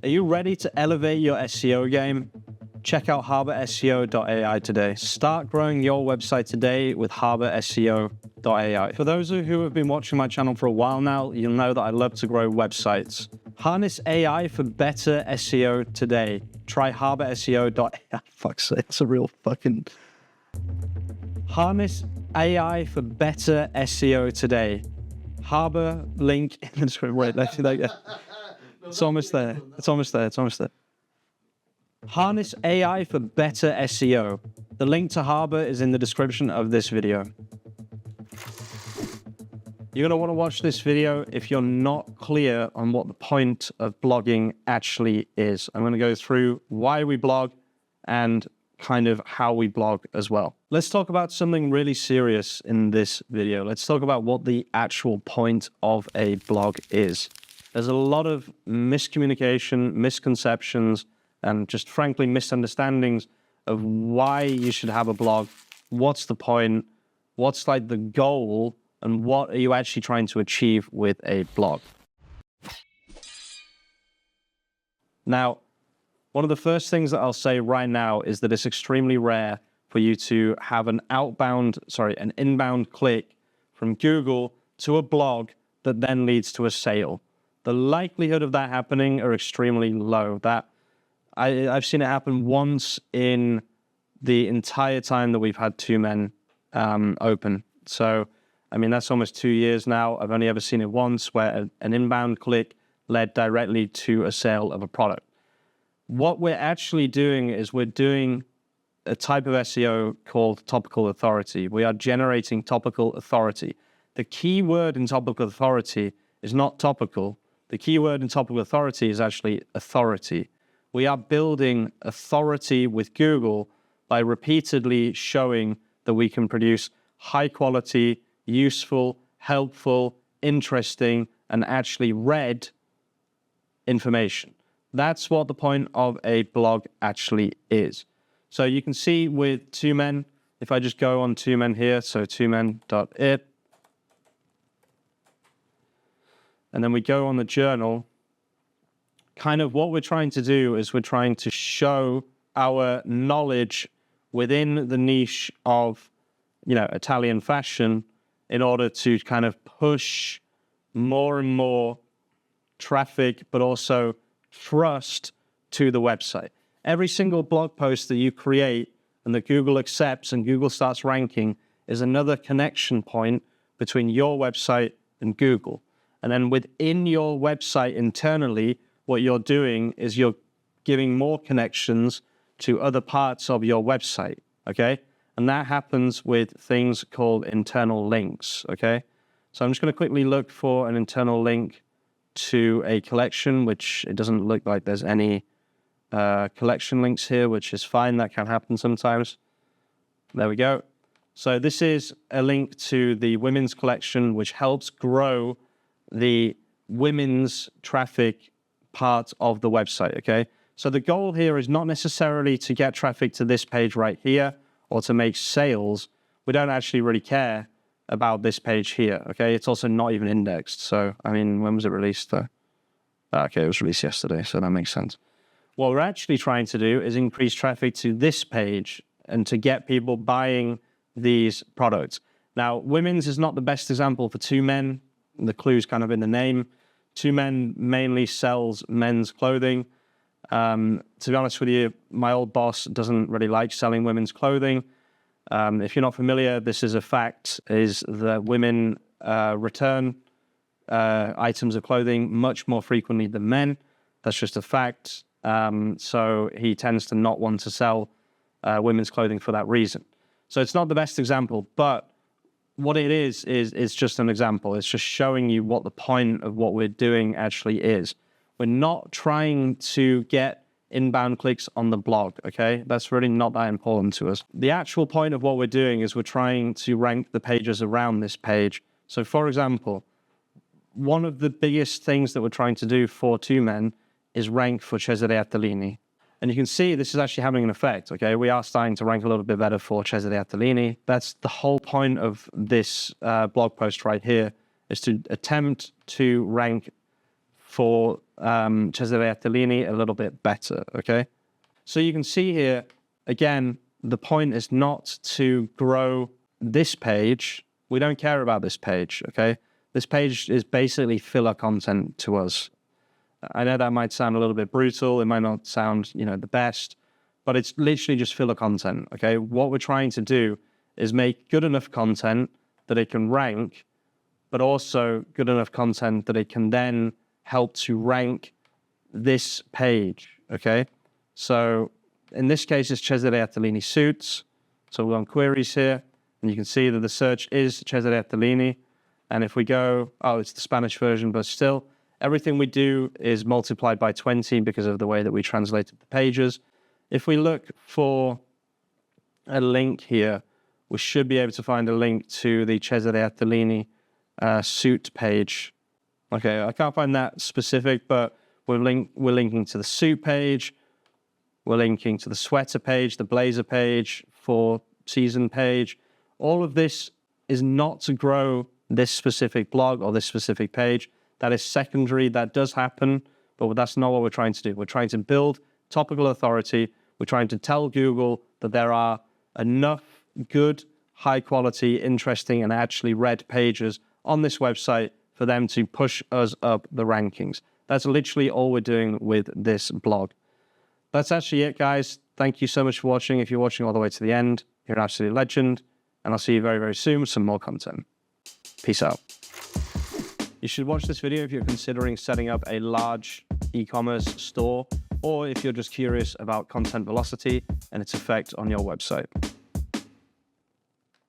Are you ready to elevate your SEO game? Check out harborseo.ai today. Start growing your website today with harborseo.ai. For those who have been watching my channel for a while now, you'll know that I love to grow websites. Harness AI for better SEO today. Try harborseo.ai. Fuck's sake, it's a real fucking... Harness AI for better SEO today. Harbor link in the description. Wait, let's see that again. It's almost there. It's almost there. It's almost there. Harness AI for better SEO. The link to Harbor is in the description of this video. You're going to want to watch this video if you're not clear on what the point of blogging actually is. I'm going to go through why we blog and kind of how we blog as well. Let's talk about something really serious in this video. Let's talk about what the actual point of a blog is. There's a lot of miscommunication, misconceptions, and just frankly misunderstandings of why you should have a blog, what's the point, what's like the goal, and what are you actually trying to achieve with a blog. Now, one of the first things that I'll say right now is that it's extremely rare for you to have an inbound click from Google to a blog that then leads to a sale. The likelihood of that happening are extremely low. I've seen it happen once in the entire time that we've had Two Men open. So, I mean, that's almost 2 years now. I've only ever seen it once where an inbound click led directly to a sale of a product. What we're actually doing is we're doing a type of SEO called topical authority. We are generating topical authority. The key word in topical authority is not topical. The key word in topical authority is actually authority. We are building authority with Google by repeatedly showing that we can produce high quality, useful, helpful, interesting, and actually read information. That's what the point of a blog actually is. So you can see with Two Men, if I just go on Two Men here, so twomen.it, and then we go on the journal, kind of what we're trying to do is we're trying to show our knowledge within the niche of, Italian fashion in order to kind of push more and more traffic, but also trust to the website. Every single blog post that you create and that Google accepts and Google starts ranking is another connection point between your website and Google. And then within your website internally, what you're doing is you're giving more connections to other parts of your website, okay? And that happens with things called internal links, okay? So I'm just going to quickly look for an internal link to a collection, which it doesn't look like there's any collection links here, which is fine. That can happen sometimes. There we go. So this is a link to the women's collection, which helps grow the women's traffic part of the website, okay? So the goal here is not necessarily to get traffic to this page right here or to make sales. We don't actually really care about this page here, okay? It's also not even indexed. So, I mean, when was it released though? Okay, it was released yesterday, so that makes sense. What we're actually trying to do is increase traffic to this page and to get people buying these products. Now, women's is not the best example for Two Men. The clue's kind of in the name. Two Men mainly sells men's clothing. To be honest with you, my old boss doesn't really like selling women's clothing. If you're not familiar, this is a fact, is that women return items of clothing much more frequently than men. That's just a fact. So he tends to not want to sell women's clothing for that reason. So it's not the best example, but what it is just an example. It's just showing you what the point of what we're doing actually is. We're not trying to get inbound clicks on the blog, okay? That's really not that important to us. The actual point of what we're doing is we're trying to rank the pages around this page. So for example, one of the biggest things that we're trying to do for Two Men is rank for Cesare Attolini. And you can see this is actually having an effect, okay? We are starting to rank a little bit better for Cesare Attolini. That's the whole point of this blog post right here, is to attempt to rank for Cesare Attolini a little bit better, okay? So you can see here, again, the point is not to grow this page. We don't care about this page, okay? This page is basically filler content to us. I know that might sound a little bit brutal. It might not sound, the best, but it's literally just filler content, okay? What we're trying to do is make good enough content that it can rank, but also good enough content that it can then help to rank this page, okay? So in this case, it's Cesare Attolini suits. So we're on queries here, and you can see that the search is Cesare Attolini. And if we go, it's the Spanish version, but still, everything we do is multiplied by 20 because of the way that we translated the pages. If we look for a link here, we should be able to find a link to the Cesare Attolini suit page. Okay, I can't find that specific, but we're linking to the suit page. We're linking to the sweater page, the blazer page, for season page. All of this is not to grow this specific blog or this specific page. That is secondary. That does happen, but that's not what we're trying to do. We're trying to build topical authority. We're trying to tell Google that there are enough good, high quality, interesting, and actually read pages on this website for them to push us up the rankings. That's literally all we're doing with this blog. That's actually it, guys. Thank you so much for watching. If you're watching all the way to the end, you're an absolute legend. And I'll see you very, very soon with some more content. Peace out. You should watch this video if you're considering setting up a large e-commerce store, or if you're just curious about content velocity and its effect on your website.